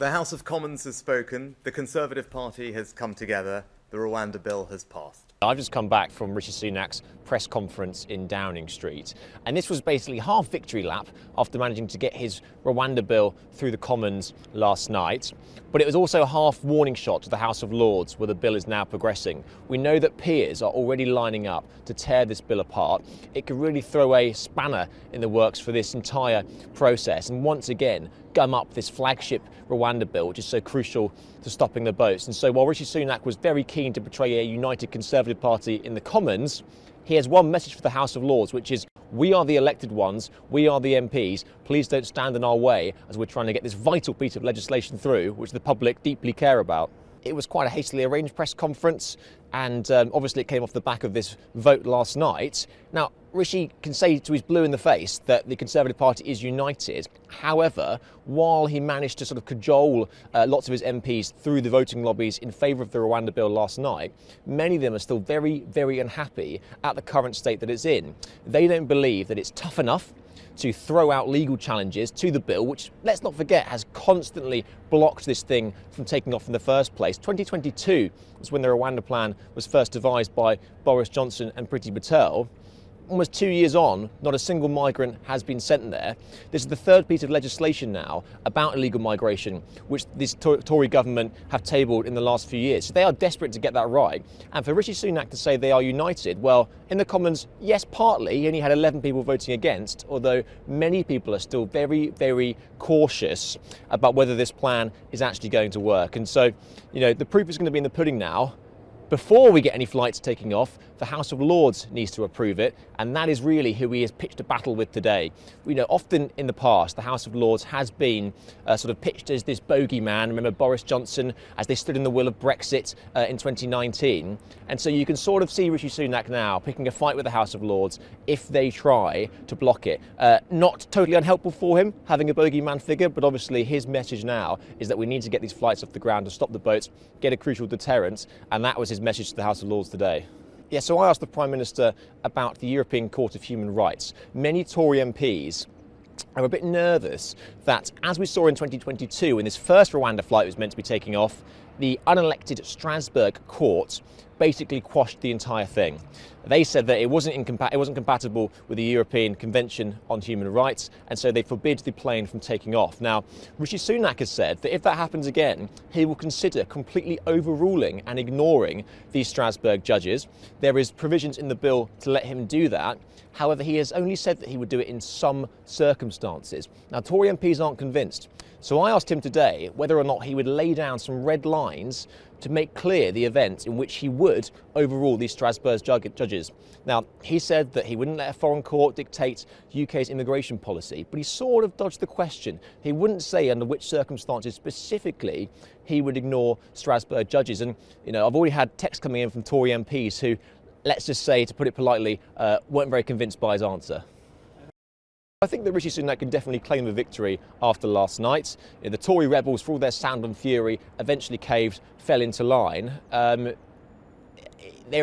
The House of Commons has spoken, the Conservative Party has come together, the Rwanda bill has passed. I've just come back from RISHI Sunak's press conference in Downing Street, and this was basically half victory lap after managing to get his Rwanda bill through the Commons last night. But it was also a half warning shot to the House of Lords, where the bill is now progressing. We know that peers are already lining up to tear this bill apart. It could really throw a spanner in the works for this entire process and once again gum up this flagship Rwanda bill, which is so crucial to stopping the boats. And so while RISHI Sunak was very keen to portray a united Conservative Party in the Commons, he has one message for the House of Lords, which is, we are the elected ones, we are the MPs, please don't stand in our way as we're trying to get this vital piece of legislation through, which the public deeply care about. It was quite a hastily arranged press conference, and obviously it came off the back of this vote last night. Now, Rishi can say to his blue in the face that the Conservative Party is united. However, while he managed to sort of cajole lots of his MPs through the voting lobbies in favour of the Rwanda bill last night, many of them are still very, very unhappy at the current state that it's in. They don't believe that it's tough enough to throw out legal challenges to the bill, which, let's not forget, has constantly blocked this thing from taking off in the first place. 2022 was when the Rwanda plan was first devised by Boris Johnson and Priti Patel. Almost 2 years on, not a single migrant has been sent there. This is the third piece of legislation now about illegal migration, which this Tory government have tabled in the last few years. So they are desperate to get that right. And for RISHI Sunak to say they are united, well, in the Commons, yes, partly. He only had 11 people voting against, although many people are still very, very cautious about whether this plan is actually going to work. And so, the proof is going to be in the pudding now. Before we get any flights taking off, the House of Lords needs to approve it, and that is really who he has pitched a battle with today. Often in the past, the House of Lords has been sort of pitched as this bogeyman. Remember Boris Johnson as they stood in the will of Brexit in 2019. And so you can sort of see RISHI Sunak now picking a fight with the House of Lords if they try to block it. Not totally unhelpful for him, having a bogeyman figure, but obviously his message now is that we need to get these flights off the ground to stop the boats, get a crucial deterrent, and that was his message to the House of Lords today. Yeah, so I asked the Prime Minister about the European Court of Human Rights. Many Tory MPs are a bit nervous that, as we saw in 2022 when this first Rwanda flight was meant to be taking off, the unelected Strasbourg court basically quashed the entire thing. They said that it wasn't compatible with the European Convention on Human Rights, and so they forbid the plane from taking off. Now, RISHI Sunak has said that if that happens again, he will consider completely overruling and ignoring these Strasbourg judges. There is provisions in the bill to let him do that. However, he has only said that he would do it in some circumstances. Now, Tory MPs aren't convinced. So I asked him today whether or not he would lay down some red lines to make clear the events in which he would overrule these Strasbourg judges. Now, he said that he wouldn't let a foreign court dictate UK's immigration policy, but he sort of dodged the question. He wouldn't say under which circumstances specifically he would ignore Strasbourg judges. And, I've already had texts coming in from Tory MPs who, let's just say, to put it politely, weren't very convinced by his answer. I think that RISHI Sunak can definitely claim a victory after last night. The Tory rebels, for all their sound and fury, eventually caved, fell into line. There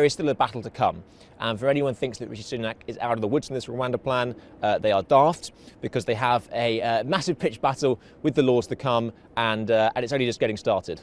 is still a battle to come. And for anyone who thinks that RISHI Sunak is out of the woods in this Rwanda plan, they are daft, because they have a massive pitched battle with the laws to come, and it's only just getting started.